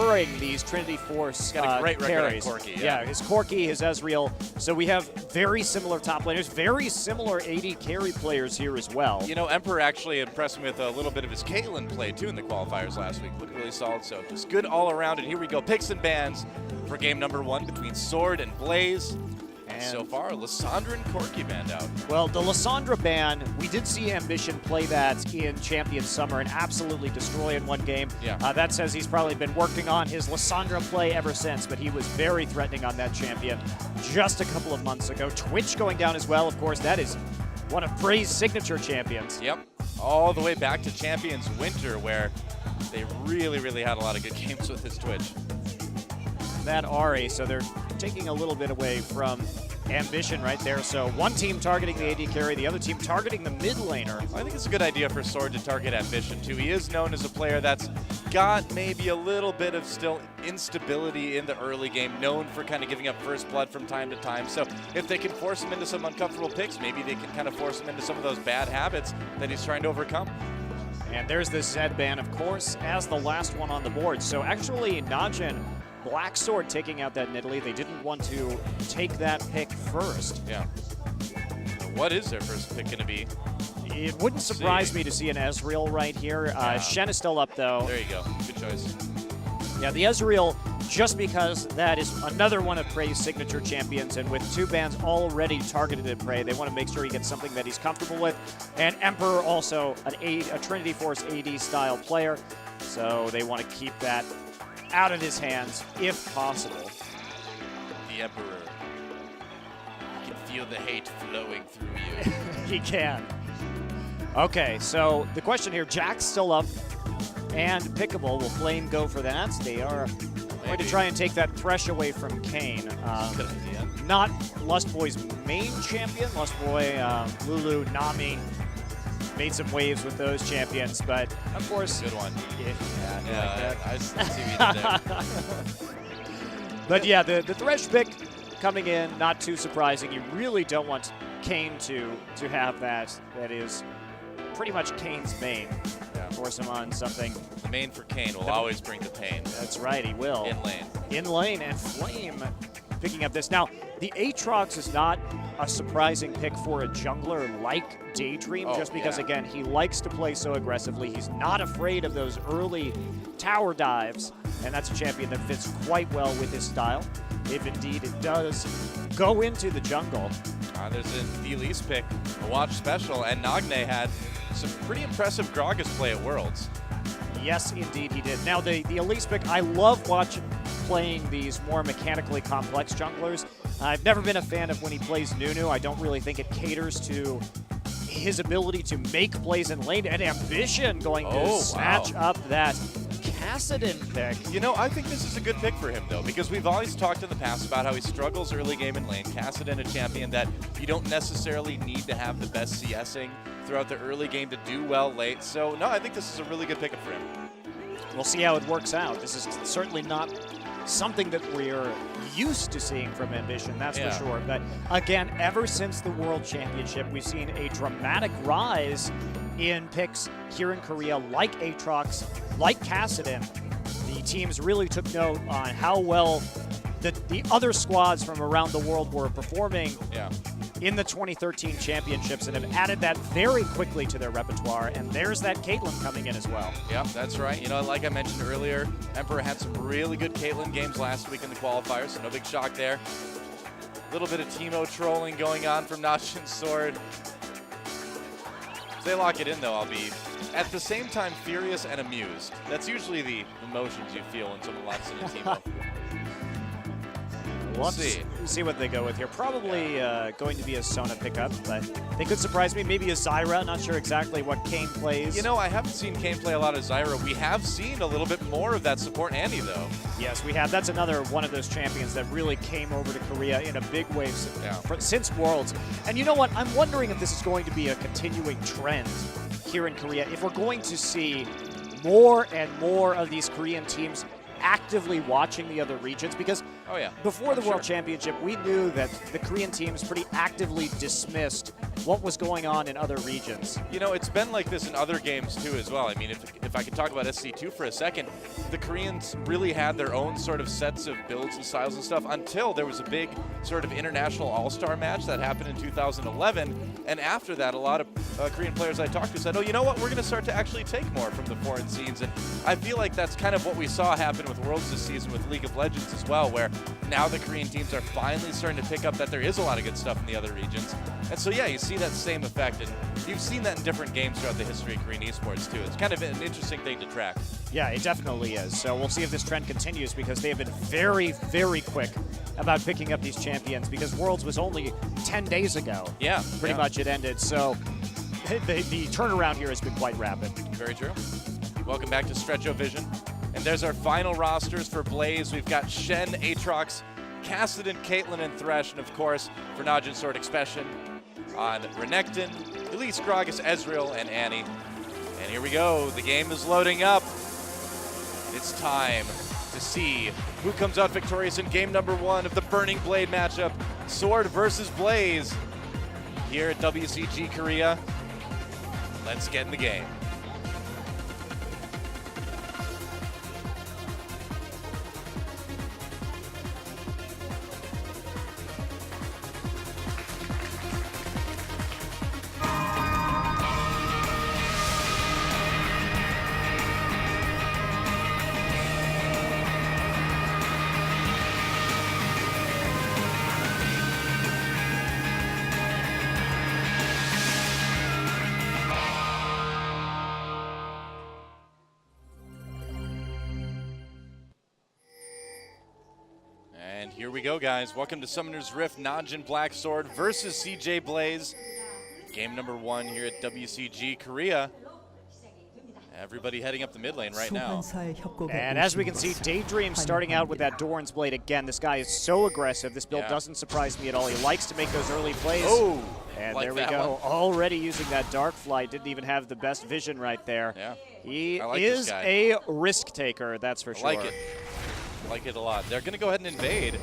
preferring these Trinity Force got a great record on carries. Corki, Yeah, his Corki, his Ezreal. So we have very similar top laners, very similar AD carry players here as well. You know, Emperor actually impressed me with a little bit of his Caitlyn play, too, in the qualifiers last week. Looked really solid, so just good all around. And here we go, picks and bans for game number 1 between Sword and Blaze. And so far, Lissandra and Corki banned out. Well, the Lissandra ban, we did see Ambition play that in Champion Summer and absolutely destroy in one game. Yeah. That says he's probably been working on his Lissandra play ever since, but he was very threatening on that champion just a couple of months ago. Twitch going down as well, of course. That is one of Prey's signature champions. Yep, all the way back to Champions Winter, where they really, really had a lot of good games with his Twitch. That Ahri, so they're taking a little bit away from Ambition right there. So one team targeting the AD carry, the other team targeting the mid laner. I think it's a good idea for Sword to target Ambition, too. He is known as a player that's got maybe a little bit of still instability in the early game, known for kind of giving up first blood from time to time. So if they can force him into some uncomfortable picks, maybe they can kind of force him into some of those bad habits that he's trying to overcome. And there's the Zed ban, of course, as the last one on the board. So actually, Najin, Black Sword taking out that Nidalee. They didn't want to take that pick first. Yeah. What is their first pick going to be? It wouldn't surprise me to see an Ezreal right here. Shen is still up, though. There you go. Good choice. Yeah, the Ezreal, just because that is another one of Prey's signature champions, and with 2 bans already targeted at Prey, they want to make sure he gets something that he's comfortable with. And Emperor also a Trinity Force AD style player, so they want to keep that out of his hands if possible. The Emperor. You can feel the hate flowing through you. He can. Okay, so the question here, Jack's still up and pickable. Will Flame go for that? They are going to try and take that Thresh away from Kayn. Good idea. Not Lustboy's main champion. Lustboy, Lulu, Nami made some waves with those champions, but of course. Good one. Yeah, I see what you did there. But yeah, the Thresh pick coming in, not too surprising. You really don't want Kayn to have that. That is pretty much Kayn's main. Yeah. Force him on something. The main for Kayn will always bring the pain. That's right, he will. In lane. In lane, and Flame picking up this. Now, the Aatrox is not a surprising pick for a jungler like Daydream, just because, again, he likes to play so aggressively. He's not afraid of those early tower dives, and that's a champion that fits quite well with his style, if indeed it does go into the jungle. There's the Elise pick, a watch special, and Nagne had some pretty impressive Gragas play at Worlds. Yes, indeed he did. Now, the Elise pick, I love playing these more mechanically complex junglers. I've never been a fan of when he plays Nunu. I don't really think it caters to his ability to make plays in lane, and Ambition going to snatch up that Kassadin pick. You know, I think this is a good pick for him, though, because we've always talked in the past about how he struggles early game in lane. Kassadin, a champion that you don't necessarily need to have the best CSing throughout the early game to do well late. So, no, I think this is a really good pickup for him. We'll see how it works out. This is certainly not something that we're used to seeing from Ambition, that's for sure. But again, ever since the World Championship, we've seen a dramatic rise in picks here in Korea, like Aatrox, like Kassadin. The teams really took note on how well the other squads from around the world were performing in the 2013 championships, and have added that very quickly to their repertoire. And there's that Caitlyn coming in as well. Yep, that's right. You know, like I mentioned earlier, Emperor had some really good Caitlyn games last week in the qualifiers, so no big shock there. A little bit of Teemo trolling going on from Najin's Sword. If they lock it in, though, I'll be at the same time furious and amused. That's usually the emotions you feel when someone locks in a Teemo. We'll see what they go with here. Probably going to be a Sona pickup, but they could surprise me. Maybe a Zyra. Not sure exactly what Kayn plays. You know, I haven't seen Kayn play a lot of Zyra. We have seen a little bit more of that support Annie, though. Yes, we have. That's another one of those champions that really came over to Korea in a big way since Worlds. And you know what? I'm wondering if this is going to be a continuing trend here in Korea. If we're going to see more and more of these Korean teams actively watching the other regions, because Oh, yeah. Before the Sure. World Championship, we knew that the Korean teams pretty actively dismissed what was going on in other regions. You know, it's been like this in other games too as well. I mean, if I could talk about SC2 for a second, the Koreans really had their own sort of sets of builds and styles and stuff until there was a big sort of international all-star match that happened in 2011. And after that, a lot of Korean players I talked to said, oh, you know what, we're going to start to actually take more from the foreign scenes. And I feel like that's kind of what we saw happen with Worlds this season with League of Legends as well, where now the Korean teams are finally starting to pick up that there is a lot of good stuff in the other regions. And so, yeah, you see that same effect. And you've seen that in different games throughout the history of Korean esports, too. It's kind of an interesting thing to track. Yeah, it definitely is. So we'll see if this trend continues, because they have been very, very quick about picking up these champions, because Worlds was only 10 days ago. Yeah. Pretty much it ended. So the turnaround here has been quite rapid. Very true. Welcome back to Stretch-O-Vision. And there's our final rosters for Blaze. We've got Shen, Aatrox, Cassidy, Caitlyn, and Thresh, and of course, for Najin Sword Expression on Renekton, Elise, Gragas, Ezreal, and Annie. And here we go. The game is loading up. It's time to see who comes out victorious in game number 1 of the Burning Blade matchup, Sword versus Blaze, here at WCG Korea. Let's get in the game. And here we go, guys. Welcome to Summoner's Rift, Najin Black Sword versus CJ Blaze. Game number 1 here at WCG Korea. Everybody heading up the mid lane right now. And as we can see, Daydream starting out with that Doran's Blade again. This guy is so aggressive. This build doesn't surprise me at all. He likes to make those early plays. Oh, and like there we go. Already using that Dark Flight. Didn't even have the best vision right there. Yeah. He like is this guy. a risk taker, that's for sure. I like it. I like it a lot. They're going to go ahead and invade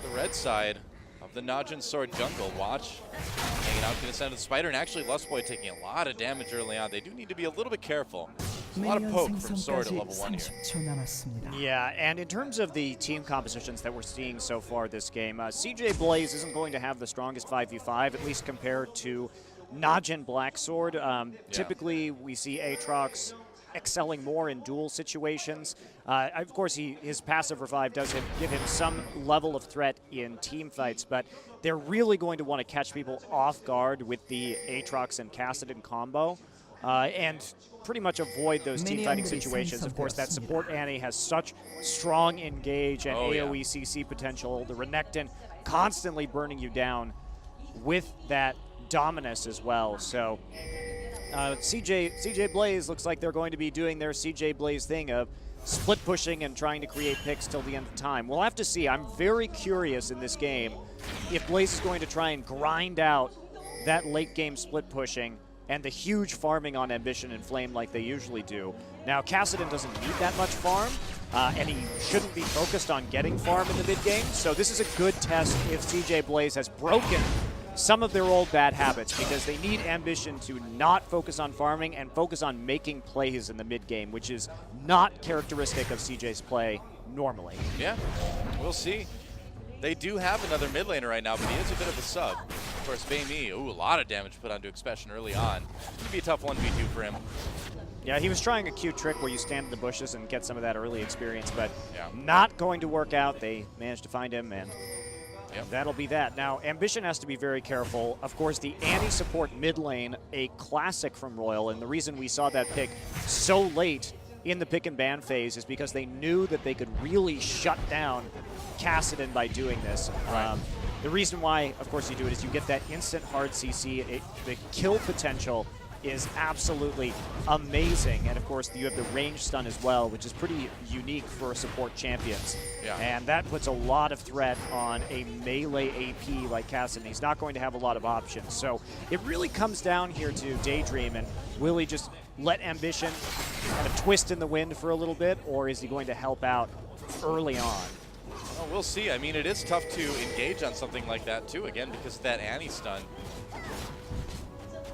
the red side of the Najin Sword jungle. Watch. Hanging out, going to send the Spider, and actually Lustboy taking a lot of damage early on. They do need to be a little bit careful. There's a lot of poke from Sword at level 1 here. Yeah, and in terms of the team compositions that we're seeing so far this game, CJ Blaze isn't going to have the strongest 5v5, at least compared to Najin Black Sword. Typically, we see Aatrox excelling more in duel situations. Of course, his passive revive does give him some level of threat in team fights, but they're really going to want to catch people off guard with the Aatrox and Cassidy combo and pretty much avoid those team fighting situations. Of course, that support Annie has such strong engage and AoE CC potential. The Renekton constantly burning you down with that Dominus as well. So CJ Blaze looks like they're going to be doing their CJ Blaze thing of split pushing and trying to create picks till the end of time. We'll have to see. I'm very curious in this game if Blaze is going to try and grind out that late game split pushing and the huge farming on Ambition and Flame like they usually do. Now, Cassidy doesn't need that much farm, and he shouldn't be focused on getting farm in the mid game, so this is a good test if CJ Blaze has broken some of their old bad habits, because they need Ambition to not focus on farming and focus on making plays in the mid game, which is not characteristic of CJ's play normally. Yeah, we'll see. They do have another mid laner right now, but he is a bit of a sub. Of course, Baimi, a lot of damage put onto Expression early on. It's going to be a tough 1v2 for him. Yeah, he was trying a cute trick where you stand in the bushes and get some of that early experience, but not going to work out. They managed to find him, and that'll be that. Now, Ambition has to be very careful. Of course, the Annie support mid lane, a classic from Royal, and the reason we saw that pick so late in the pick and ban phase is because they knew that they could really shut down Cassidy by doing this. The reason why, of course, you do it is you get that instant hard CC. The kill potential is absolutely amazing. And of course, you have the range stun as well, which is pretty unique for support champions. And that puts a lot of threat on a melee AP like Cassidy. He's not going to have a lot of options. So it really comes down here to Daydream, and will he just let Ambition kind of twist in the wind for a little bit, or is he going to help out early on? Well, we'll see. I mean, it is tough to engage on something like that, too, again, because of that Annie stun.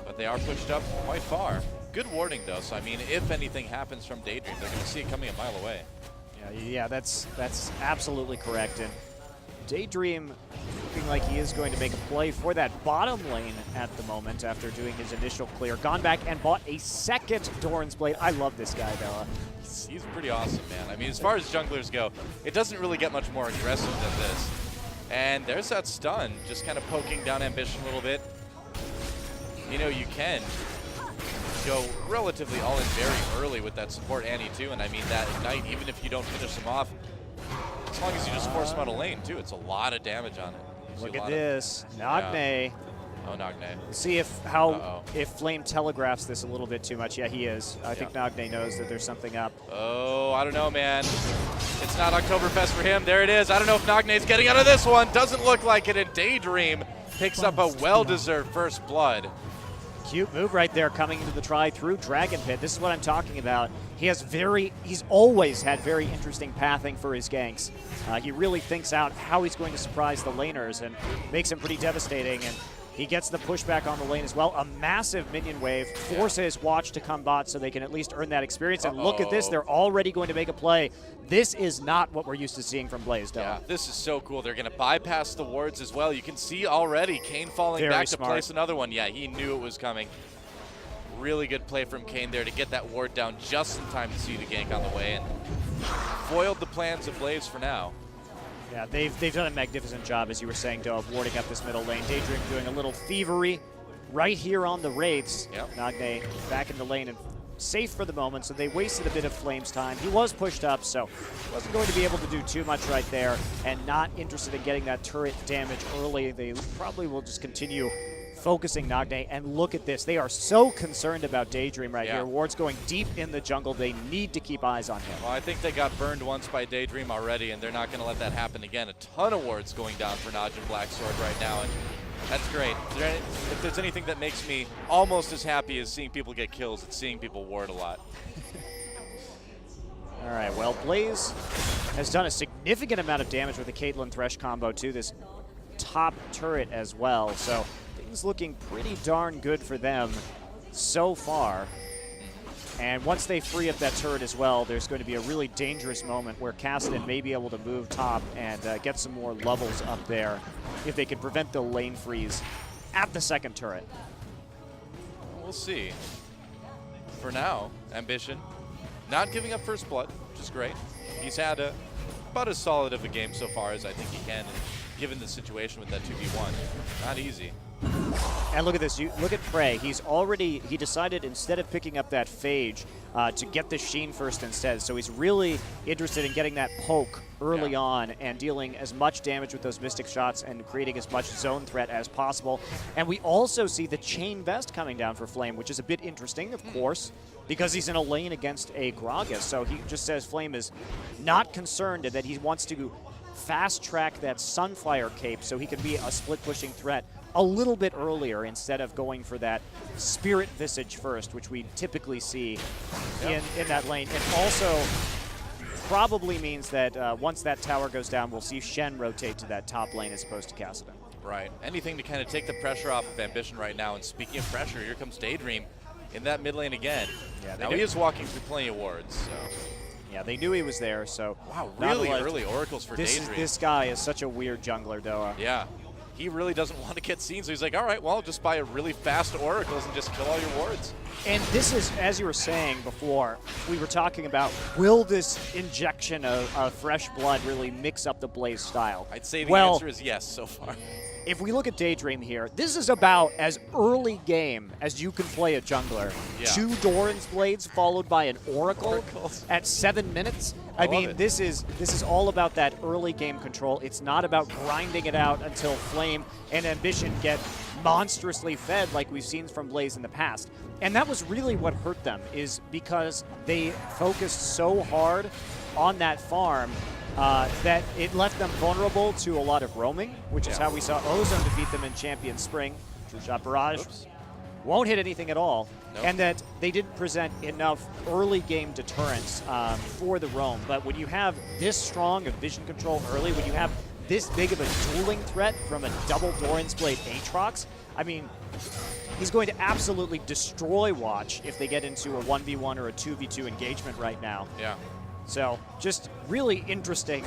But they are pushed up quite far. Good warding, though, so, I mean, if anything happens from Daydream, they're going to see it coming a mile away. Yeah, that's absolutely correct. And Daydream looking like he is going to make a play for that bottom lane at the moment after doing his initial clear. Gone back and bought a second Doran's Blade. I love this guy, though. He's pretty awesome, man. I mean, as far as junglers go, it doesn't really get much more aggressive than this. And there's that stun, just kind of poking down Ambition a little bit. You know, you can go relatively all in very early with that support Annie, too. And I mean, that Ignite, even if you don't finish him off, as long as you just force him out of lane, too, it's a lot of damage on it. Look at this. Nagne. Yeah. Oh, Nagne. See if if Flame telegraphs this a little bit too much. Yeah, he is. I think Nagne knows that there's something up. Oh, I don't know, man. It's not Oktoberfest for him. There it is. I don't know if Nagne's getting out of this one. Doesn't look like it. And Daydream picks up a well-deserved first blood. Cute move right there, coming into the try through Dragon Pit. This is what I'm talking about. He's always had very interesting pathing for his ganks. He really thinks out how he's going to surprise the laners and makes him pretty devastating. And he gets the pushback on the lane as well. A massive minion wave forces Watch to come bot so they can at least earn that experience. And look at this, they're already going to make a play. This is not what we're used to seeing from Blaze, though. Yeah, this is so cool. They're going to bypass the wards as well. You can see already Kane falling back to place another one. Yeah, he knew it was coming. Really good play from Kane there to get that ward down just in time to see the gank on the way and foiled the plans of Blaze for now. Yeah, they've done a magnificent job, as you were saying, Doe, of warding up this middle lane. Daydream doing a little thievery right here on the Wraiths. Yep. Nagne back in the lane and safe for the moment, so they wasted a bit of Flame's time. He was pushed up, so wasn't going to be able to do too much right there, and not interested in getting that turret damage early. They probably will just continue focusing Nagne, and look at this. They are so concerned about Daydream right here. Ward's going deep in the jungle. They need to keep eyes on him. Well, I think they got burned once by Daydream already, and they're not going to let that happen again. A ton of wards going down for Najin Blacksword right now, and that's great. If there's anything that makes me almost as happy as seeing people get kills, it's seeing people ward a lot. All right, well, Blaze has done a significant amount of damage with the Caitlyn Thresh combo to this top turret as well, so things looking pretty darn good for them so far. And once they free up that turret as well, there's going to be a really dangerous moment where Kassadin may be able to move top and get some more levels up there if they can prevent the lane freeze at the second turret. We'll see. For now, Ambition not giving up first blood, which is great. He's had about as solid of a game so far as I think he can, and given the situation with that 2v1. Not easy. And look at this. Look at Prey. He decided instead of picking up that Phage to get the Sheen first instead. So he's really interested in getting that poke early on and dealing as much damage with those Mystic shots and creating as much zone threat as possible. And we also see the Chain Vest coming down for Flame, which is a bit interesting, of course, because he's in a lane against a Gragas. So he just says Flame is not concerned and that he wants to fast track that Sunfire cape so he can be a split pushing threat a little bit earlier instead of going for that Spirit Visage first, which we typically see in that lane. It also probably means that once that tower goes down, we'll see Shen rotate to that top lane as opposed to Kassadin. Right. Anything to kind of take the pressure off of Ambition right now. And speaking of pressure, here comes Daydream in that mid lane again. Yeah, now he is walking through plenty of wards. So. Yeah, they knew he was there, so... Wow, really early oracles for Daydream. This guy is such a weird jungler, Doa. Yeah. He really doesn't want to get seen, so he's like, all right, well, I'll just buy a really fast oracles and just kill all your wards. And this is, as you were saying before, we were talking about, will this injection of fresh blood really mix up the Blaze style? I'd say the answer is yes so far. If we look at Daydream here, this is about as early game as you can play a jungler. Yeah. 2 Doran's Blades followed by an Oracle at 7 minutes. I mean, this is all about that early game control. It's not about grinding it out until Flame and Ambition get monstrously fed like we've seen from Blaze in the past. And that was really what hurt them, is because they focused so hard on that farm that it left them vulnerable to a lot of roaming, which is how we saw Ozone defeat them in Champion Spring. True Shot Barrage. won't hit anything at all, Nope. and that they didn't present enough early game deterrence for the roam. But when you have this strong of vision control early, when you have this big of a dueling threat from a double Doran's Blade Aatrox, I mean, he's going to absolutely destroy Watch if they get into a 1v1 or a 2v2 engagement right now. Yeah. So just really interesting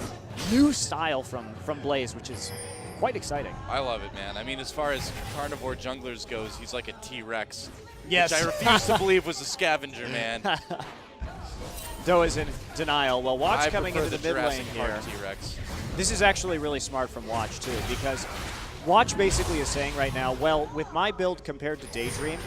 new style from Blaze, which is quite exciting. I love it, man. I mean, as far as carnivore junglers goes, he's like a T-Rex. Yes. Which I refuse to believe was a scavenger, man. Doe is in denial. Well, Watch I coming prefer into the mid Jurassic lane Park here. T-Rex. This is actually really smart from Watch, too, because Watch basically is saying right now, well, with my build compared to Daydream,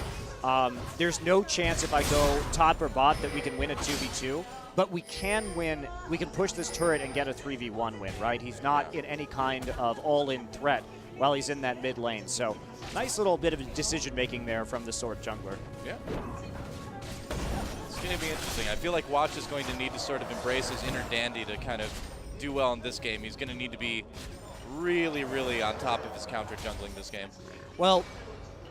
there's no chance if I go top or bot that we can win a 2v2, but we can win, we can push this turret and get a 3v1 win, right? He's not in any kind of all-in threat while he's in that mid lane. So nice little bit of decision-making there from the Sword jungler. Yeah. It's going to be interesting. I feel like Watch is going to need to sort of embrace his inner dandy to kind of do well in this game. He's going to need to be really, really on top of his counter jungling this game. Well,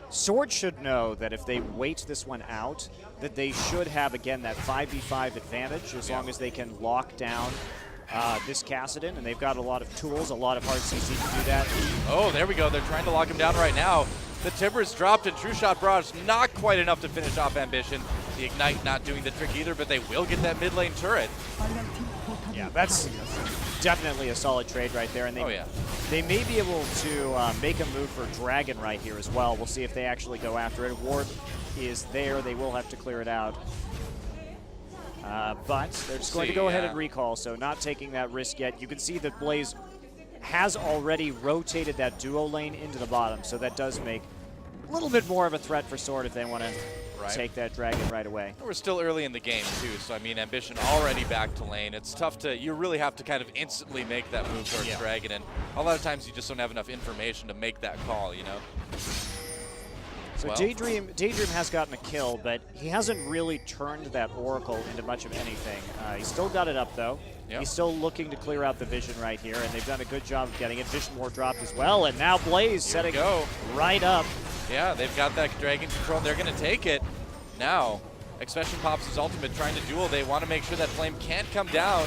Sword should know that if they wait this one out, that they should have, again, that 5v5 advantage as long as they can lock down this Kassadin, and they've got a lot of tools, a lot of hard CC to do that. Oh, there we go. They're trying to lock him down right now. The Timbers dropped and True Shot Barrage not quite enough to finish off Ambition. The Ignite not doing the trick either, but they will get that mid lane turret. Yeah, that's definitely a solid trade right there. And they may be able to make a move for Dragon right here as well. We'll see if they actually go after it. Ward is there. They will have to clear it out. But they're just going to go ahead and recall, so not taking that risk yet. You can see that Blaze has already rotated that duo lane into the bottom, so that does make a little bit more of a threat for Sword if they want to take that Dragon right away. We're still early in the game, too, so, I mean, Ambition already back to lane. It's tough to, you really have to kind of instantly make that move towards Dragon, and a lot of times you just don't have enough information to make that call, you know? So Daydream has gotten a kill, but he hasn't really turned that Oracle into much of anything. He's still got it up, though. Yep. He's still looking to clear out the Vision right here, and they've done a good job of getting it. Vision Ward dropped as well, and now Blaze setting right up. Yeah, they've got that Dragon control, and they're going to take it. Now, Expression pops his ultimate, trying to duel. They want to make sure that Flame can't come down.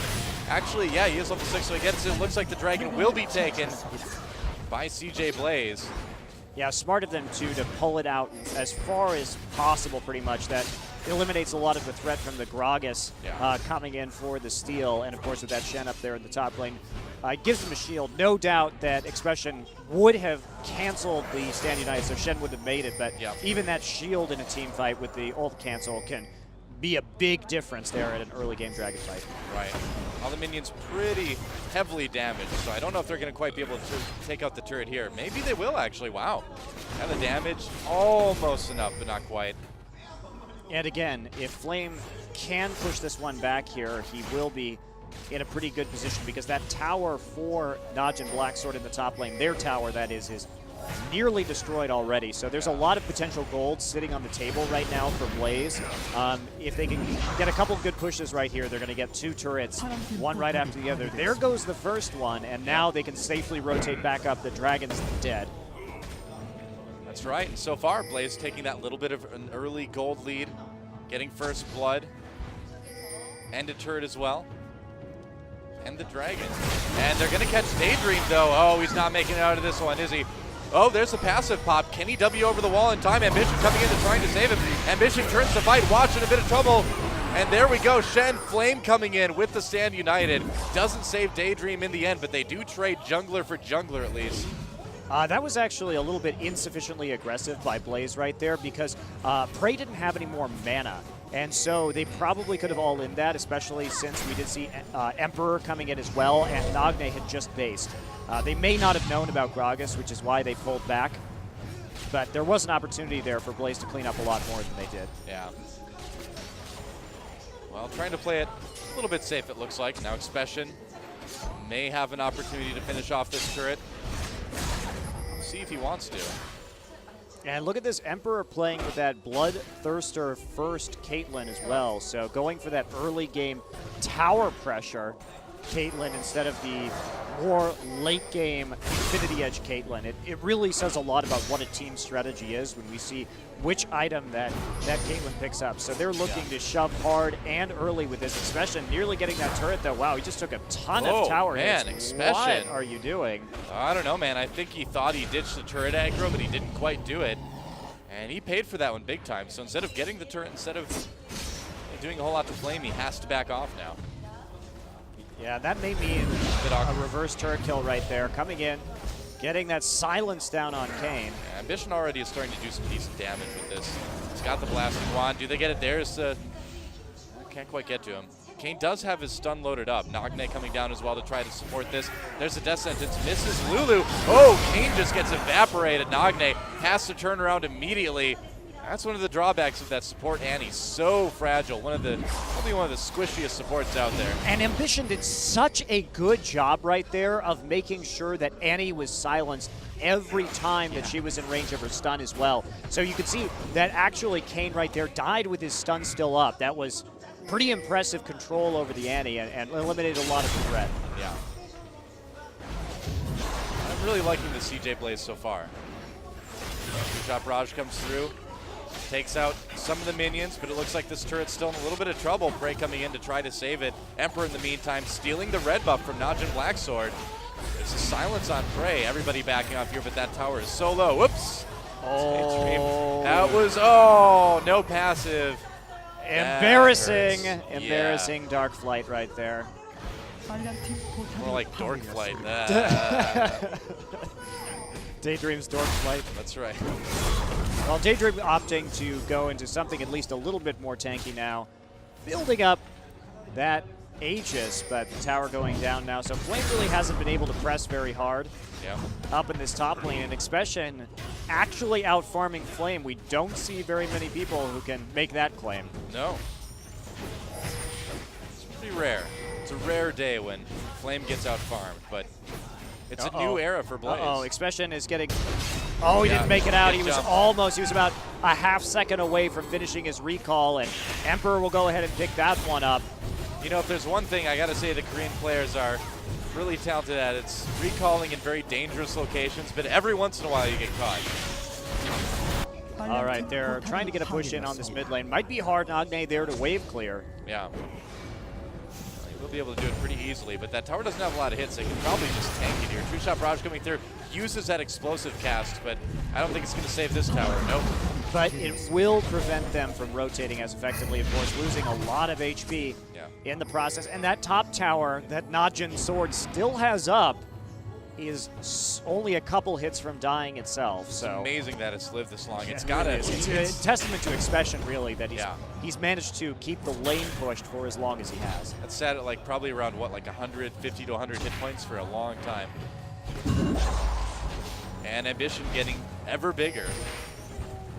Actually, yeah, he is level 6, so he gets it. Looks like the Dragon will be taken by CJ Blaze. Yeah, smart of them, too, to pull it out as far as possible, pretty much. That eliminates a lot of the threat from the Gragas coming in for the steal. And, of course, with that Shen up there in the top lane, it gives them a shield. No doubt that Expression would have canceled the Stand United, so Shen would have made it. But even that shield in a team fight with the ult cancel can be a big difference there at an early game Dragon fight. Right. All the minions pretty heavily damaged, so I don't know if they're going to quite be able to take out the turret here. Maybe they will, actually. Wow. And the damage almost enough, but not quite. And again, if Flame can push this one back here, he will be in a pretty good position, because that tower for Najin Black Sword in the top lane, their tower, that is nearly destroyed already. So there's a lot of potential gold sitting on the table right now for Blaze. If they can get a couple of good pushes right here, they're going to get 2 turrets, one right after the other. There goes the first one, and now they can safely rotate back up. The Dragon's dead. That's right. And so far, Blaze taking that little bit of an early gold lead, getting first blood, and a turret as well. And the Dragon. And they're going to catch Daydream, though. Oh, he's not making it out of this one, is he? Oh, there's the passive pop. Can he W over the wall in time? Ambition coming in and trying to save him. Ambition turns the fight. Watch in a bit of trouble. And there we go. Shen Flame coming in with the Stand United. Doesn't save Daydream in the end, but they do trade jungler for jungler at least. That was actually a little bit insufficiently aggressive by Blaze right there, because Prey didn't have any more mana. And so they probably could have all in that, especially since we did see Emperor coming in as well, and Nagne had just based. They may not have known about Gragas, which is why they pulled back. But there was an opportunity there for Blaze to clean up a lot more than they did. Yeah. Well, trying to play it a little bit safe, it looks like. Now Expression may have an opportunity to finish off this turret. We'll see if he wants to. And look at this Emperor playing with that Bloodthirster first Caitlyn as well. So going for that early game tower pressure Caitlyn instead of the more late game Infinity Edge Caitlyn. It really says a lot about what a team strategy is when we see which item that Caitlyn picks up. So they're looking to shove hard and early with this Expression, nearly getting that turret though. Wow, he just took a ton of tower hits. Expression. What are you doing? I don't know, man. I think he thought he ditched the turret aggro, but he didn't quite do it. And he paid for that one big time. So instead of getting the turret, instead of doing a whole lot to Flame, he has to back off now. Yeah, that may mean a reverse turret kill right there. Coming in, getting that silence down on Kane. Yeah, Ambition already is starting to do some decent damage with this. He's got the blasting wand. Do they get it there? Can't quite get to him. Kane does have his stun loaded up. Nagne coming down as well to try to support this. There's a death sentence. Misses Lulu. Oh, Kane just gets evaporated. Nagne has to turn around immediately. That's one of the drawbacks of that support Annie. So fragile. Probably one of the squishiest supports out there. And Ambition did such a good job right there of making sure that Annie was silenced every time that she was in range of her stun as well. So you could see that actually Kane right there died with his stun still up. That was pretty impressive control over the Annie and eliminated a lot of the threat. Yeah. I'm really liking the CJ Blaze so far. Shot Raj comes through. Takes out some of the minions, but it looks like this turret's still in a little bit of trouble. Prey coming in to try to save it. Emperor in the meantime stealing the red buff from Najin Blacksword. There's a silence on Prey. Everybody backing off here, but that tower is so low. Whoops. Oh. That was, no passive. Embarrassing, embarrassing Dark Flight right there. More like Dork Flight. Daydream's Dork Flight. That's right. Well, Daydream opting to go into something at least a little bit more tanky now. Building up that Aegis, but the tower going down now. So Flame really hasn't been able to press very hard up in this top lane. And Expression actually out-farming Flame. We don't see very many people who can make that claim. No. It's pretty rare. It's a rare day when Flame gets out-farmed, but it's a new era for Blaze. Expression is getting... Oh, he didn't make it out. He was about a half second away from finishing his recall, and Emperor will go ahead and pick that one up. You know, if there's one thing I got to say the Korean players are really talented at, it's recalling in very dangerous locations, but every once in a while you get caught. All right, they're trying to get a push in on this mid lane. Might be hard, Nagne there to wave clear. Yeah. We'll be able to do it pretty easily, but that tower doesn't have a lot of hits. They can probably just tank it here. True Shot Barrage coming through, uses that explosive cast, but I don't think it's going to save this tower. Nope. But it will prevent them from rotating as effectively, of course, losing a lot of HP in the process. And that top tower that Najin Sword still has up is only a couple hits from dying itself. So it's amazing that it's lived this long. It's a testament to Expression, really, that he's managed to keep the lane pushed for as long as he has. That's sat at like probably around what, like 150 to 100 hit points for a long time. And Ambition getting ever bigger.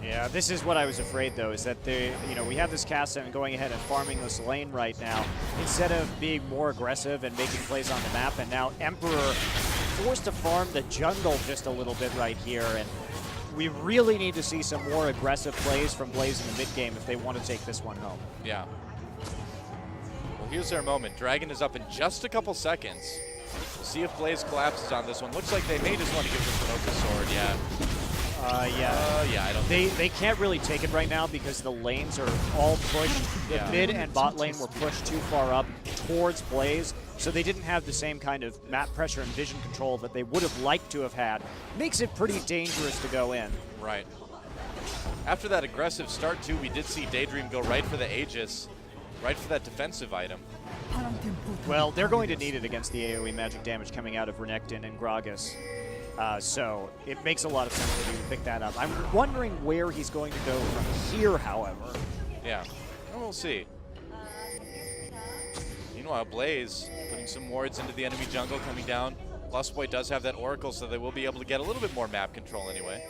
Yeah, this is what I was afraid, though, is that we have this cast and going ahead and farming this lane right now instead of being more aggressive and making plays on the map. And now Emperor forced to farm the jungle just a little bit right here, and we really need to see some more aggressive plays from Blaze in the mid game if they want to take this one home. Yeah. Well, here's their moment. Dragon is up in just a couple seconds. We'll see if Blaze collapses on this one. Looks like they may just want to give this one Oka Sword. I don't think they can't really take it right now because the lanes are all pushed. The mid and bot lane were pushed too far up towards Blaze, so they didn't have the same kind of map pressure and vision control that they would have liked to have had. Makes it pretty dangerous to go in. Right. After that aggressive start, too, we did see Daydream go right for the Aegis, right for that defensive item. Well, they're going to need it against the AoE magic damage coming out of Renekton and Gragas. So it makes a lot of sense that he would pick that up. I'm wondering where he's going to go from here, however. Yeah, we'll see. Meanwhile, Blaze putting some wards into the enemy jungle coming down. Lustboy does have that Oracle, so they will be able to get a little bit more map control anyway.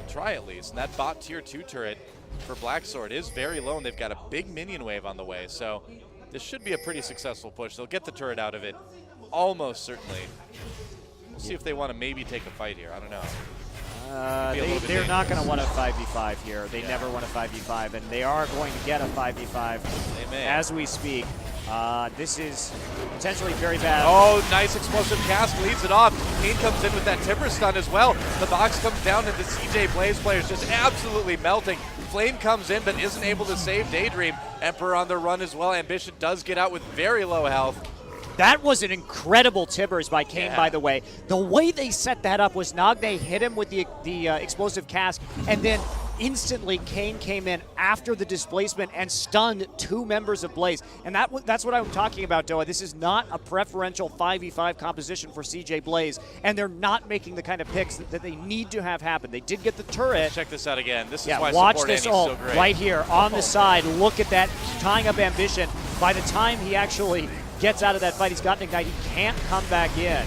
Try at least. And that bot tier 2 turret for Blacksword is very low, and they've got a big minion wave on the way. So this should be a pretty successful push. They'll get the turret out of it, almost certainly. We'll see if they want to maybe take a fight here. I don't know. They're not going to want a 5v5 here. They never want a 5v5, and they are going to get a 5v5 as we speak. This is potentially very bad. Oh, nice explosive cast, leads it off. Kane comes in with that Timber stun as well. The box comes down and the CJ Blaze player is just absolutely melting. Flame comes in but isn't able to save Daydream. Emperor on the run as well. Ambition does get out with very low health. That was an incredible Tibbers by Kane, by the way. The way they set that up was Nagne hit him with the explosive cast, and then instantly Kane came in after the displacement and stunned 2 members of Blaze. And that's what I'm talking about, Doa. This is not a preferential 5v5 composition for CJ Blaze, and they're not making the kind of picks that they need to have happen. They did get the turret. Check this out again. This is why watch support this Annie's ult so great. right here on the side. Look at that, tying up Ambition. By the time he actually gets out of that fight, he's got an Ignite. He can't come back in.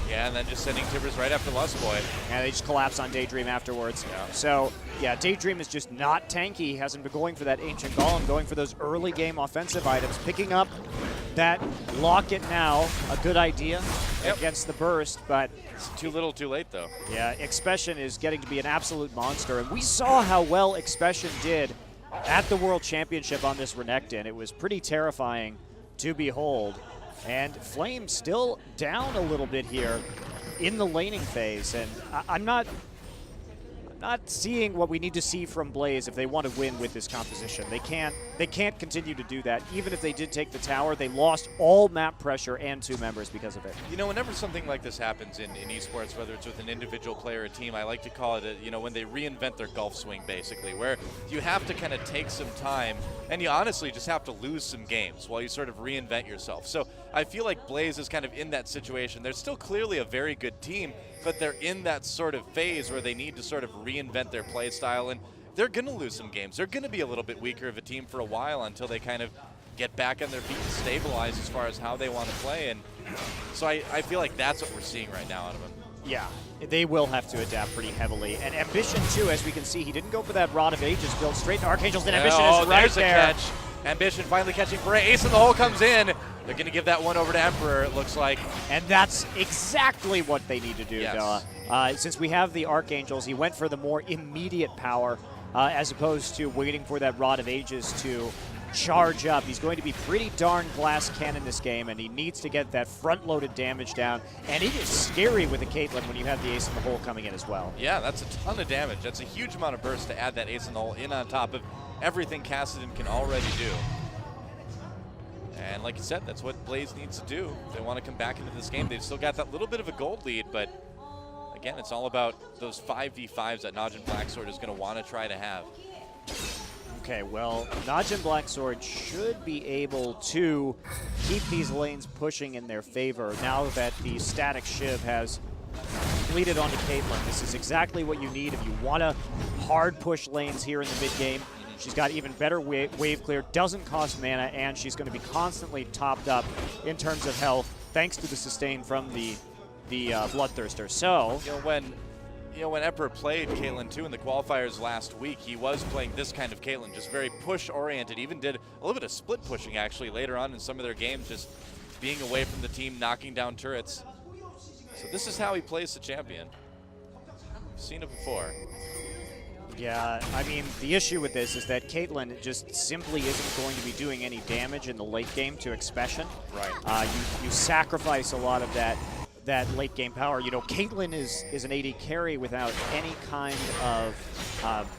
Yeah, and then just sending Tibbers right after Lustboy. And they just collapse on Daydream afterwards. Yeah. So, yeah, Daydream is just not tanky. He hasn't been going for that Ancient Golem, going for those early game offensive items. Picking up that Locket now, a good idea against the burst, but it's too little too late, though. Yeah, Expression is getting to be an absolute monster, and we saw how well Expression did at the World Championship on this Renekton. It was pretty terrifying to behold. And Flame still down a little bit here in the laning phase, and I'm not seeing what we need to see from Blaze if they want to win with this composition. They can't continue to do that. Even if they did take the tower, they lost all map pressure and 2 members because of it. You know, whenever something like this happens in esports, whether it's with an individual player or a team, I like to call it, when they reinvent their golf swing, basically, where you have to kind of take some time and you honestly just have to lose some games while you sort of reinvent yourself. So I feel like Blaze is kind of in that situation. They're still clearly a very good team, but they're in that sort of phase where they need to sort of reinvent their play style, and they're going to lose some games. They're going to be a little bit weaker of a team for a while until they kind of get back on their feet and stabilize as far as how they want to play. And so I feel like that's what we're seeing right now out of them. Yeah, they will have to adapt pretty heavily. And Ambition, too, as we can see, he didn't go for that Rod of Ages build straight to Archangels. Then Ambition is right there's there. A catch. Ambition finally catching Bray. Ace in the hole comes in. They're going to give that one over to Emperor, it looks like. And that's exactly what they need to do, yes. Noah. Since we have the Archangels, he went for the more immediate power as opposed to waiting for that Rod of Ages to charge up. He's going to be pretty darn glass cannon this game, and he needs to get that front-loaded damage down. And it is scary with the Caitlyn when you have the Ace in the hole coming in as well. Yeah, that's a ton of damage. That's a huge amount of burst to add that Ace in the hole in on top of everything Kassadin can already do. And like you said, that's what Blaze needs to do. If they want to come back into this game, they've still got that little bit of a gold lead, but again, it's all about those 5v5s that Najin Blacksword is going to want to try to have. Okay, well, Najin Blacksword should be able to keep these lanes pushing in their favor now that the static Shiv has bleeded onto Caitlyn. This is exactly what you need if you want to hard push lanes here in the mid game. She's got even better wave clear, doesn't cost mana, and she's going to be constantly topped up in terms of health thanks to the sustain from the Bloodthirster. So, when Emperor played Caitlyn too in the qualifiers last week, he was playing this kind of Caitlyn, just very push-oriented. Even did a little bit of split pushing actually later on in some of their games, just being away from the team, knocking down turrets. So this is how he plays the champion. We've seen it before. Yeah, I mean, the issue with this is that Caitlyn just simply isn't going to be doing any damage in the late game to Expression. Right. You sacrifice a lot of that late game power. You know, Caitlyn is an AD carry without any kind of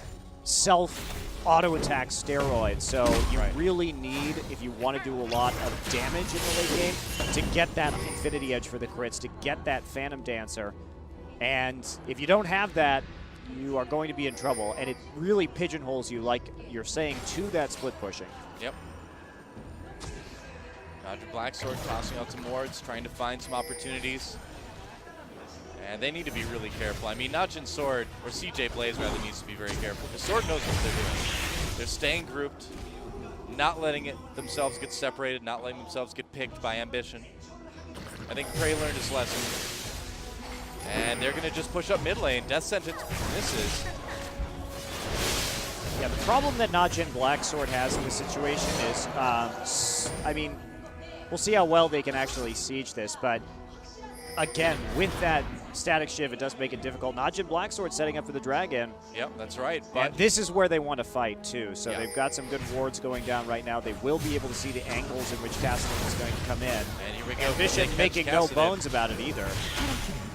self auto attack steroid. So you really need, if you want to do a lot of damage in the late game, to get that Infinity Edge for the crits, to get that Phantom Dancer. And if you don't have that, you are going to be in trouble, and it really pigeonholes you, like you're saying, to that split pushing. Yep. Najin Blacksword tossing out some wards, trying to find some opportunities. And they need to be really careful. I mean, Najin Sword, or CJ Blaze rather, needs to be very careful, because Sword knows what they're doing. They're staying grouped, not letting themselves get separated, not letting themselves get picked by Ambition. I think Prey learned his lesson. And they're going to just push up mid lane. Death Sentence misses. Yeah, the problem that Najin Blacksword has in this situation is, I mean, we'll see how well they can actually siege this, but again, with that static shiv, it does make it difficult. Najin Blacksword setting up for the Dragon. Yep, that's right. But this is where they want to fight, too. So yeah. they've got some good wards going down right now. They will be able to see the angles in which Cassidy is going to come in. And here we go. Ambition making no bones about it either.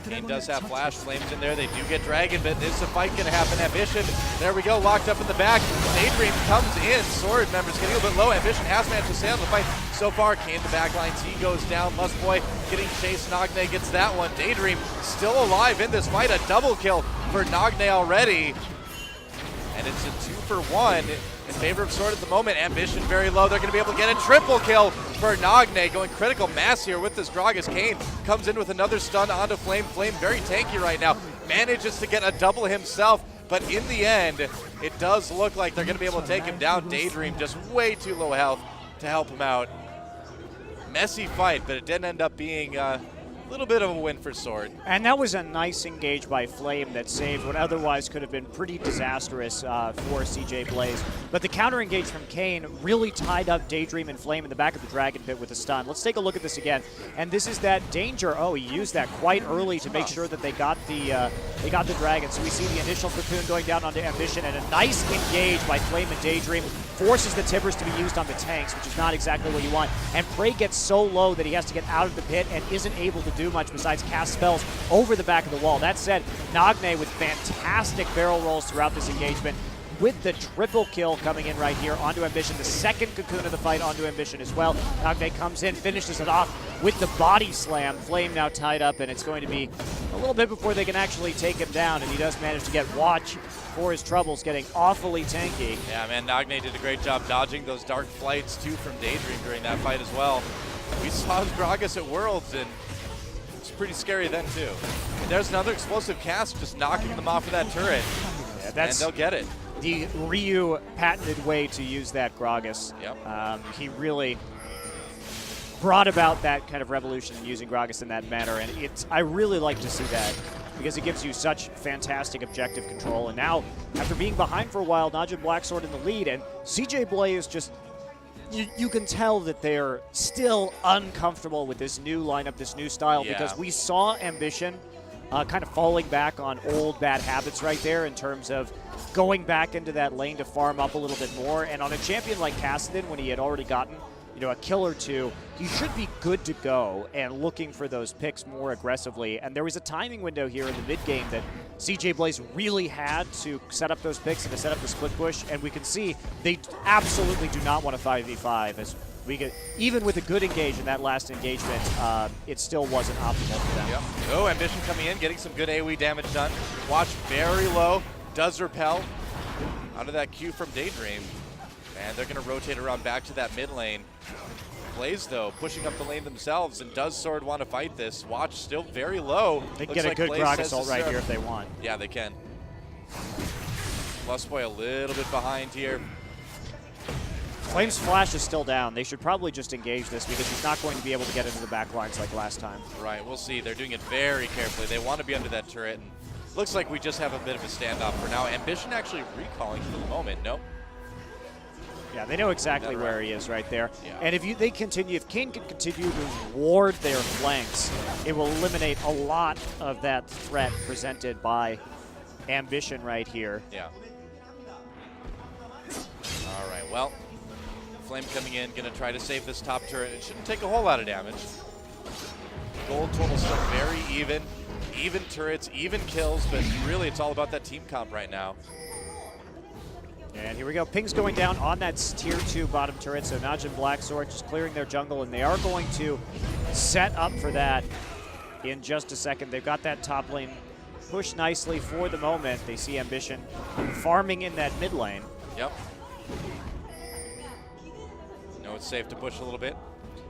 Kane does have Flash, Flames in there. They do get Dragon, but is the fight going to happen? Ambition, there we go, locked up in the back. Daydream comes in. Sword members getting a little bit low. Ambition has managed to stay on the fight so far. Kane the back line, T goes down. Lustboy getting chased. Nagne gets that one. Daydream still alive in this fight. A double kill for Nagne already. And it's a 2-for-1 in favor of Sword at the moment. Ambition very low. They're going to be able to get a triple kill for Nagne. Going critical mass here with this Gragas. Kane comes in with another stun onto Flame. Flame very tanky right now. Manages to get a double himself. But in the end, it does look like they're going to be able to take him down. Daydream just way too low health to help him out. Messy fight, but it didn't end up being a little bit of a win for Sword. And that was a nice engage by Flame that saved what otherwise could have been pretty disastrous for CJ Blaze. But the counter engage from Kane really tied up Daydream and Flame in the back of the Dragon Pit with a stun. Let's take a look at this again. And this is that danger. Oh, he used that quite early to make sure that they got the Dragon. So we see the initial cocoon going down onto Ambition, and a nice engage by Flame and Daydream forces the Timbers to be used on the tanks, which is not exactly what you want. And Prey gets so low that he has to get out of the pit and isn't able to do much besides cast spells over the back of the wall. That said, Nagne with fantastic barrel rolls throughout this engagement, with the triple kill coming in right here onto Ambition. The second cocoon of the fight onto Ambition as well. Nagne comes in, finishes it off with the body slam. Flame now tied up, and it's going to be a little bit before they can actually take him down, and he does manage to get Watch for his troubles, getting awfully tanky. Yeah, man, Nagne did a great job dodging those dark flights, too, from Daydream during that fight as well. We saw Gragas at Worlds, and it's pretty scary then, too. And there's another explosive cast just knocking them off of that turret, and they'll get it. The Ryu patented way to use that Gragas. Yep. He really brought about that kind of revolution in using Gragas in that manner, and I really like to see that because it gives you such fantastic objective control. And now, after being behind for a while, Najin Blacksword in the lead, and CJ Blaze just, you can tell that they're still uncomfortable with this new lineup, this new style, because we saw Ambition kind of falling back on old bad habits right there in terms of going back into that lane to farm up a little bit more. And on a champion like Cassidy, when he had already gotten a kill or two, he should be good to go and looking for those picks more aggressively. And there was a timing window here in the mid game that CJ Blaze really had to set up those picks and to set up the split push. And we can see they absolutely do not want a 5v5. As we get, even with a good engage in that last engagement, it still wasn't optimal for them. Yep. Oh, Ambition coming in, getting some good AoE damage done. Watch very low, does repel out of that Q from Daydream. And they're going to rotate around back to that mid lane. Blaze, though, pushing up the lane themselves, and does Sword want to fight this? Watch still very low. They can get a good Gragas ult right here if they want. Yeah, they can. Lustboy a little bit behind here. Flame's flash is still down. They should probably just engage this because he's not going to be able to get into the back lines like last time. Right, we'll see. They're doing it very carefully. They want to be under that turret. And looks like we just have a bit of a standoff for now. Ambition actually recalling for the moment. Nope. Yeah, they know exactly where he is right there. Yeah. And if Kane can continue to ward their flanks, it will eliminate a lot of that threat presented by Ambition right here. Yeah. All right, well, Flame coming in, going to try to save this top turret. It shouldn't take a whole lot of damage. Gold total still very even. Even turrets, even kills, but really it's all about that team comp right now. And here we go. Ping's going down on that tier 2 bottom turret, so Najin Blacksword just clearing their jungle, and they are going to set up for that in just a second. They've got that top lane pushed nicely for the moment. They see Ambition farming in that mid lane. Yep. No, it's safe to push a little bit.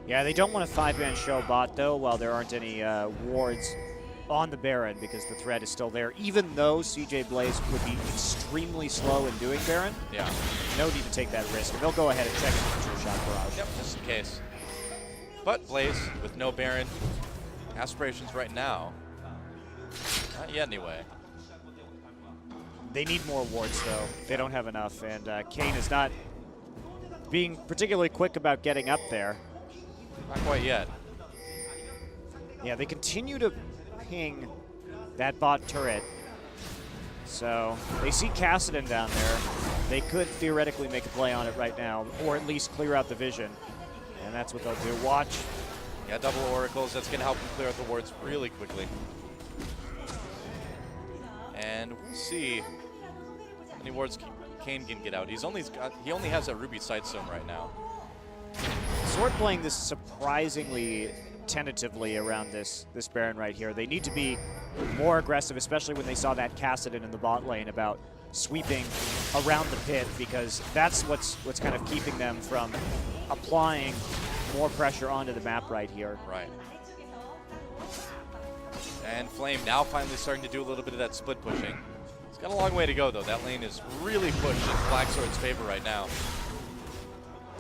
Yeah, they don't want a 5-man show bot, though, while there aren't any wards on the Baron, because the threat is still there, even though CJ Blaze would be extremely slow in doing Baron. Yeah. No need to take that risk, and they'll go ahead and check the shot barrage. Yep, just in case. But Blaze, with no Baron, aspirations right now. Not yet, anyway. They need more wards, though. They don't have enough, and Kane is not being particularly quick about getting up there. Not quite yet. Yeah, they continue to ping that bot turret. So they see Kassadin down there. They could theoretically make a play on it right now, or at least clear out the vision. And that's what they'll do. Watch. Yeah, double oracles. That's going to help him clear out the wards really quickly. And we'll see how many wards Kane can get out. He only has a Ruby Sightstone right now. Sword playing this surprisingly tentatively around this Baron right here. They need to be more aggressive, especially when they saw that Kassadin in the bot lane about sweeping around the pit, because that's what's kind of keeping them from applying more pressure onto the map right here. Right. And Flame now finally starting to do a little bit of that split pushing. It's got a long way to go, though. That lane is really pushed in Black Sword's favor right now.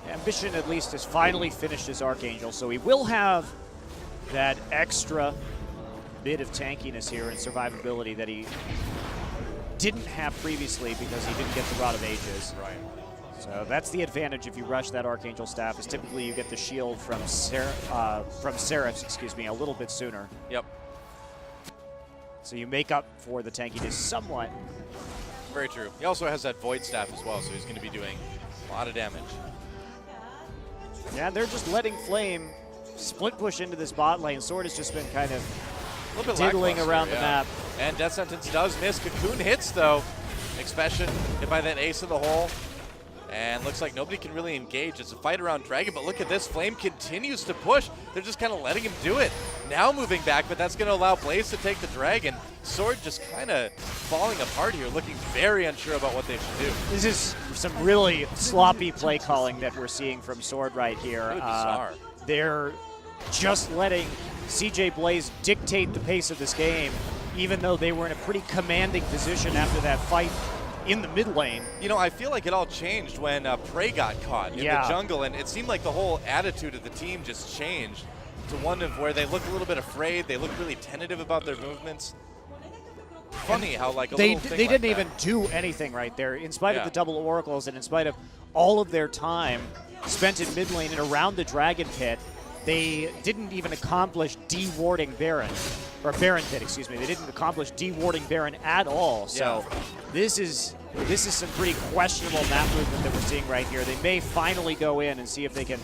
Ambition at least has finally finished his Archangel, so he will have that extra bit of tankiness here and survivability that he didn't have previously because he didn't get the Rod of Ages. Right. So that's the advantage if you rush that Archangel staff, is typically you get the shield from Seraphs, excuse me, a little bit sooner. Yep. So you make up for the tankiness somewhat. Very true. He also has that Void Staff as well, so he's going to be doing a lot of damage. Yeah, they're just letting Flame split push into this bot lane. Sword has just been kind of A little bit diddling around the yeah. map. And Death Sentence does miss. Cocoon hits, though. Expression hit by that ace in the hole. And looks like nobody can really engage. It's a fight around Dragon, but look at this. Flame continues to push. They're just kind of letting him do it. Now moving back, but that's going to allow Blaze to take the Dragon. Sword just kind of falling apart here, looking very unsure about what they should do. This is some really sloppy play calling that we're seeing from Sword right here. Really bizarre. They're just letting CJ Blaze dictate the pace of this game, even though they were in a pretty commanding position after that fight in the mid lane. You know, I feel like it all changed when Prey got caught in the jungle, and it seemed like the whole attitude of the team just changed to one of where they look a little bit afraid. They look really tentative about their movements. Funny how like they little thing they like didn't that. even do anything right there, in spite of the double oracles and in spite of all of their time spent in mid lane and around the Dragon Pit. They didn't even accomplish de-warding Baron, or Baron Pit, excuse me. They didn't accomplish de-warding Baron at all. So this is some pretty questionable map movement that we're seeing right here. They may finally go in and see if they can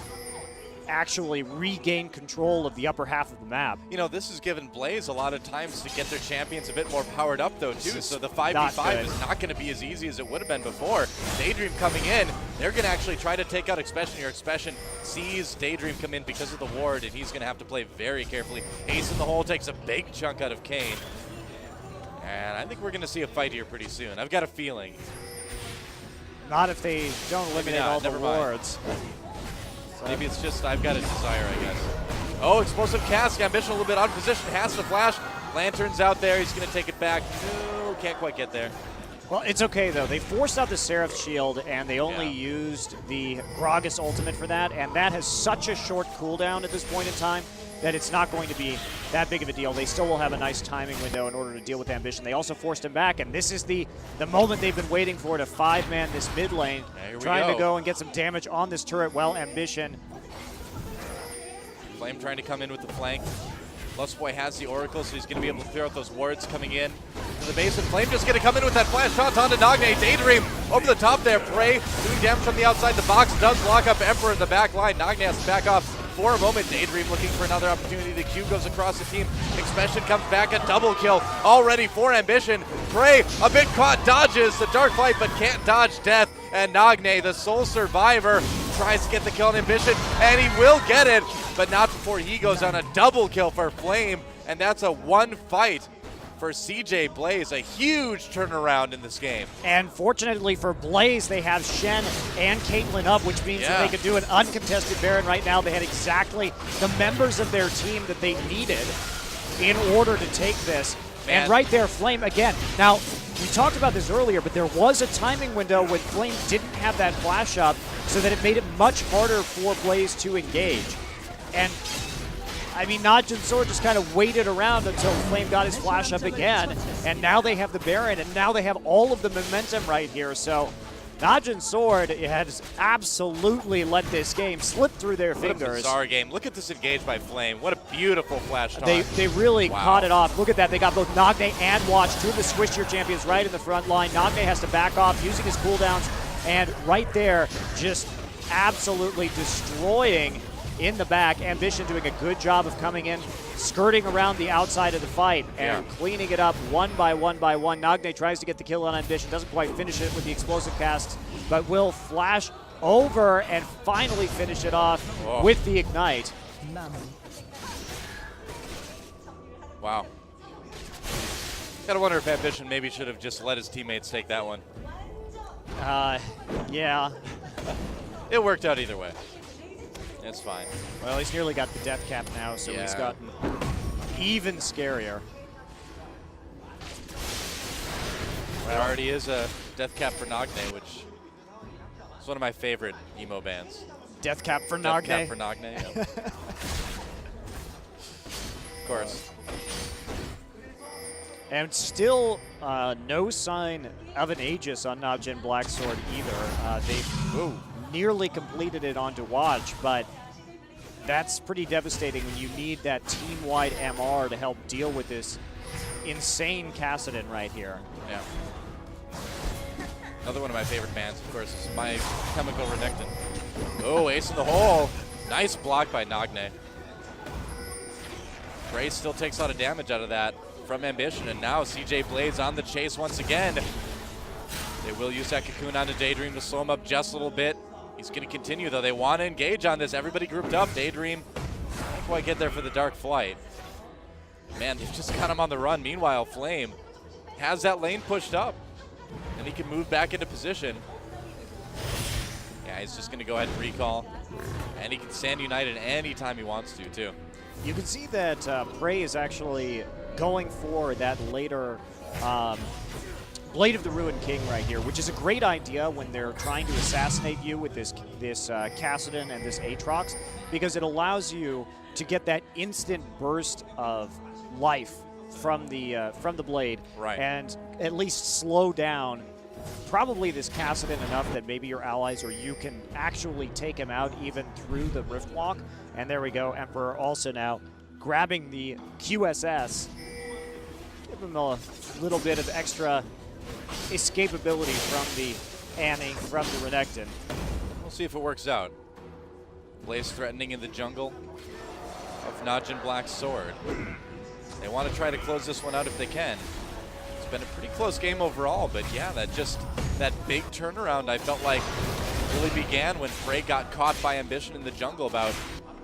actually regain control of the upper half of the map. You know, this has given Blaze a lot of times to get their champions a bit more powered up, though, too. So the 5v5 is not going to be as easy as it would have been before. Daydream coming in, they're going to actually try to take out Expression here. Expression sees Daydream come in because of the ward, and he's going to have to play very carefully. Ace in the hole takes a big chunk out of Kane. And I think we're going to see a fight here pretty soon. I've got a feeling. Not if they don't eliminate all the wards. Maybe it's just I've got a desire, I guess. Oh, explosive cast. Ambition a little bit out of position. Has to flash. Lantern's out there. He's going to take it back. No, can't quite get there. Well, it's okay, though. They forced out the Seraph shield, and they only used the Gragas ultimate for that, and that has such a short cooldown at this point in time that it's not going to be that big of a deal. They still will have a nice timing window in order to deal with Ambition. They also forced him back, and this is the moment they've been waiting for, to five-man this mid lane, trying to go and get some damage on this turret. Well, Ambition. Flame trying to come in with the flank. Lustboy has the Oracle, so he's going to be able to clear out those wards coming in to the base. And Flame just going to come in with that flash shot onto Nagne. Daydream over the top there. Prey doing damage from the outside. The box does lock up Emperor in the back line. Nagne has to back off for a moment. Daydream looking for another opportunity. The Q goes across the team. Expression comes back. A double kill already for Ambition. Prey a bit caught, dodges the Dark Flight, but can't dodge death. And Nagne, the sole survivor, tries to get the kill on Ambition, and he will get it, but not before he goes on a double kill for Flame, and that's a one fight for CJ Blaze. A huge turnaround in this game. And fortunately for Blaze, they have Shen and Caitlyn up, which means that they can do an uncontested Baron right now. They had exactly the members of their team that they needed in order to take this. Man. And right there, Flame again. Now, we talked about this earlier, but there was a timing window when Flame didn't have that flash up, so that it made it much harder for Blaze to engage. And I mean, Najin Sword just kind of waited around until Flame got his flash up again, and now they have the Baron, and now they have all of the momentum right here. So Najin's sword has absolutely let this game slip through their fingers. What a bizarre game. Look at this engage by Flame. What a beautiful flash taunt. They really caught it off. Look at that. They got both Nagne and Watch, two of the Swiss-tier champions right in the front line. Nagne has to back off using his cooldowns, and right there just absolutely destroying in the back. Ambition doing a good job of coming in, skirting around the outside of the fight and cleaning it up one by one by one. Nagne tries to get the kill on Ambition, doesn't quite finish it with the explosive cast, but will flash over and finally finish it off with the Ignite. Wow. Gotta wonder if Ambition maybe should have just let his teammates take that one. Yeah. It worked out either way. It's fine. Well, he's nearly got the death cap now, so he's gotten even scarier. There already is a death cap for Nagne, which is one of my favorite emo bands. Death cap for Nagne? Death cap for Nagne, yeah. Of course. And still no sign of an Aegis on Najin Blacksword either. They've nearly completed it onto Watch, but that's pretty devastating when you need that team-wide MR to help deal with this insane Kassadin right here. Yeah. Another one of my favorite bands, of course, is My Chemical Renekton. Oh, ace in the hole. Nice block by Nagne. Gray still takes a lot of damage out of that from Ambition, and now CJ Blaze on the chase once again. They will use that cocoon onto Daydream to slow him up just a little bit. He's going to continue, though. They want to engage on this. Everybody grouped up. Daydream can't quite get there for the Dark Flight. Man, they've just got him on the run. Meanwhile, Flame has that lane pushed up, and he can move back into position. Yeah, he's just going to go ahead and recall, and he can stand United anytime he wants to, too. You can see that Prey is actually going for that later Blade of the Ruined King right here, which is a great idea when they're trying to assassinate you with this Kassadin and this Aatrox, because it allows you to get that instant burst of life from the blade, and at least slow down probably this Kassadin enough that maybe your allies or you can actually take him out even through the Rift Walk. And there we go, Emperor also now grabbing the QSS. Give him a little bit of extra escapability from the Annie, from the Renekton. We'll see if it works out. Blaze threatening in the jungle of Najin Black's sword. They want to try to close this one out if they can. It's been a pretty close game overall, but yeah, that big turnaround I felt like really began when Frey got caught by Ambition in the jungle about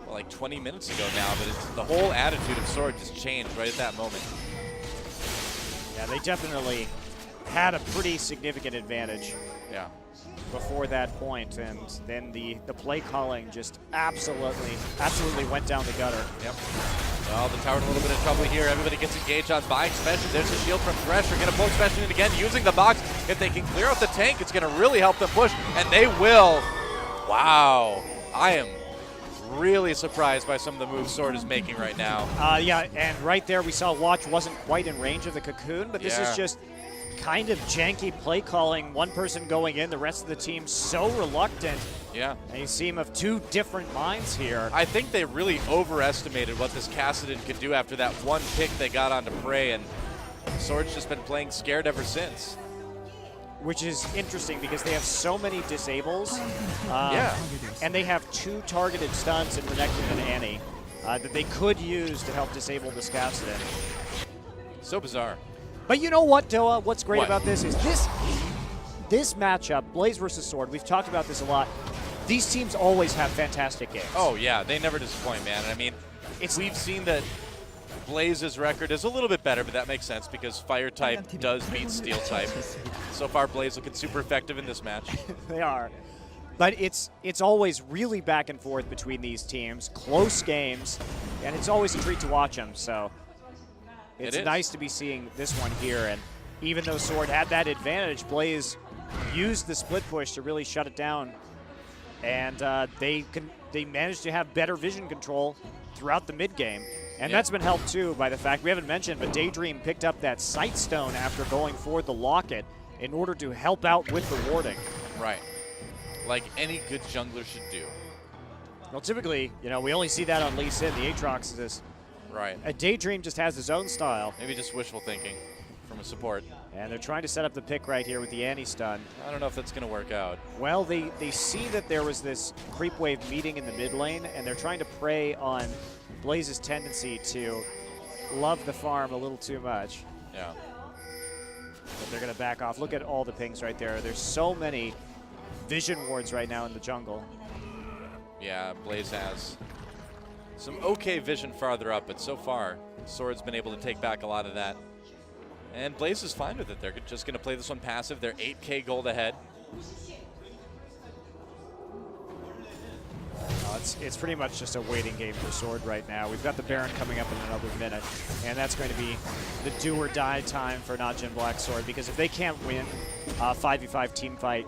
like 20 minutes ago now, but it's the whole attitude of Sword just changed right at that moment. Yeah, they definitely had a pretty significant advantage before that point, and then the play calling just absolutely went down the gutter. Yep. Well, the tower in a little bit of trouble here. Everybody gets engaged on buying Expansion. There's a shield from Thresher. Going to pull Expansion in again using the box. If they can clear out the tank, it's going to really help them push, and they will. Wow. I am really surprised by some of the moves Sword is making right now. Yeah, and right there we saw Watch wasn't quite in range of the cocoon, but this is just kind of janky play calling. One person going in, the rest of the team so reluctant. Yeah. And you seem of two different minds here. I think they really overestimated what this Kassadin could do after that one pick they got onto Prey, and Sword's just been playing scared ever since. Which is interesting because they have so many disables. Yeah. And they have two targeted stuns in Renekton and Annie that they could use to help disable this Kassadin. So bizarre. But you know what, Doa? What's great about this is this matchup, Blaze versus Sword, we've talked about this a lot. These teams always have fantastic games. Oh, yeah. They never disappoint, man. I mean, we've seen that Blaze's record is a little bit better, but that makes sense because Fire type does beat Steel type. So far, Blaze looking super effective in this match. They are. But it's always really back and forth between these teams, close games, and it's always a treat to watch them. So it's nice to be seeing this one here. And even though Sword had that advantage, Blaze used the split push to really shut it down. And they managed to have better vision control throughout the mid game. And that's been helped too by the fact we haven't mentioned, but Daydream picked up that Sight Stone after going for the Locket in order to help out with the warding. Right. Like any good jungler should do. Well, typically, you know, we only see that on Lee Sin. The Aatrox is right. A Daydream just has his own style. Maybe just wishful thinking from a support. And they're trying to set up the pick right here with the anti-stun. I don't know if that's going to work out. Well, they see that there was this creep wave meeting in the mid lane, and they're trying to prey on Blaze's tendency to love the farm a little too much. Yeah. But they're going to back off. Look at all the pings right there. There's so many vision wards right now in the jungle. Yeah, Blaze has some okay vision farther up, but so far, Sword's been able to take back a lot of that. And Blaze is fine with it. They're just going to play this one passive. They're 8K gold ahead. It's pretty much just a waiting game for Sword right now. We've got the Baron coming up in another minute, and that's going to be the do or die time for Najin Black Sword, because if they can't win a 5v5 team fight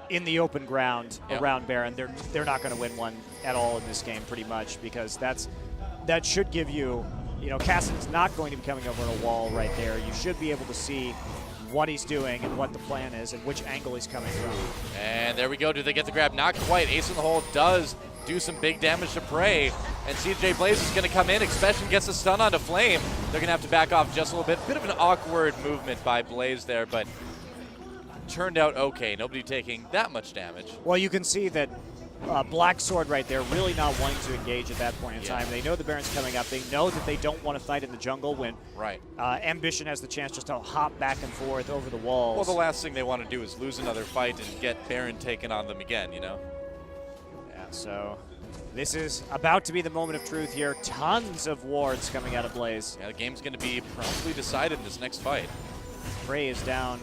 in the open ground around Baron, they're not going to win one at all in this game pretty much, because that should give you, you know, Cassid's not going to be coming over a wall right there. You should be able to see what he's doing and what the plan is and which angle he's coming from. And there we go. Do they get the grab? Not quite. Ace in the hole does do some big damage to Prey. And CJ Blaze is going to come in. Expression gets a stun onto Flame. They're going to have to back off just a little bit. Bit of an awkward movement by Blaze there, but turned out okay. Nobody taking that much damage. Well, you can see that Black Sword right there really not wanting to engage at that point in time. They know the Baron's coming up. They know that they don't want to fight in the jungle when Ambition has the chance just to hop back and forth over the walls. Well, the last thing they want to do is lose another fight and get Baron taken on them again, you know? Yeah, so this is about to be the moment of truth here. Tons of wards coming out of Blaze. Yeah, the game's going to be promptly decided in this next fight. Prey is down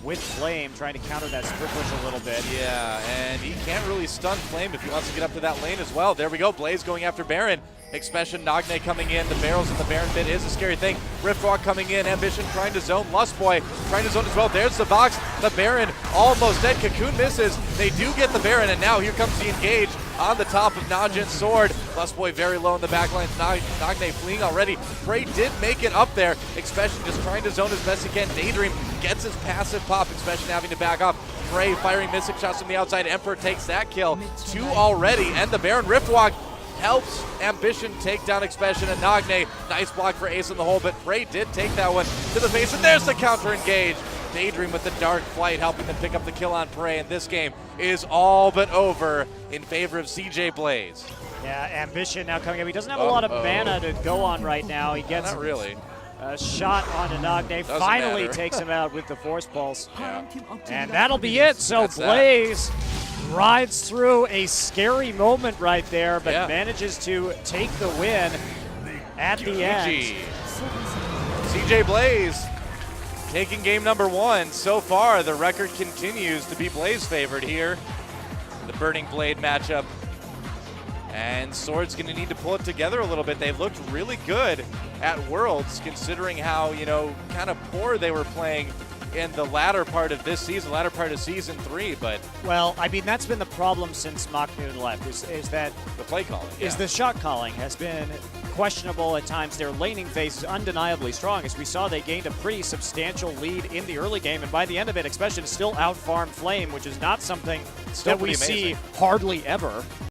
with Flame, trying to counter that split push a little bit. Yeah, and he can't really stun Flame if he wants to get up to that lane as well. There we go, Blaze going after Baron. Expression, Nagne coming in. The barrels in the Baron bit is a scary thing. Riftwalk coming in. Ambition trying to zone. Lustboy trying to zone as well. There's the box. The Baron almost dead. Cocoon misses. They do get the Baron, and now here comes the engage on the top of Najin's sword. Lustboy very low in the back line. Nagne fleeing already. Prey did make it up there. Expression just trying to zone as best he can. Daydream gets his passive pop. Expression having to back off. Prey firing missing shots from the outside. Emperor takes that kill. 2 already, and the Baron Riftwalk helps Ambition take down Expression and Nagne. Nice block for Ace in the hole, but Prey did take that one to the face, and there's the counter engage. Daydream with the Dark Flight helping them pick up the kill on Prey, and this game is all but over in favor of CJ Blaze. Yeah, Ambition now coming up. He doesn't have a lot of mana to go on right now. He gets not really. A shot onto Nagne. Finally takes him out with the Force Pulse. Yeah. And that'll be it. So That's Blaze rides through a scary moment right there, but manages to take the win at the end. CJ Blaze taking game number 1. So far, the record continues to be Blaze favored here. The Burning Blade matchup. And Sword's going to need to pull it together a little bit. They looked really good at Worlds, considering how, you know, kind of poor they were playing in the latter part of this season, latter part of Season 3, but... Well, I mean, that's been the problem since Machnoon left, is that... The play calling, is the shot calling has been questionable at times. Their laning phase is undeniably strong. As we saw, they gained a pretty substantial lead in the early game, and by the end of it, Expression still out-farmed Flame, which is not something that we see hardly ever.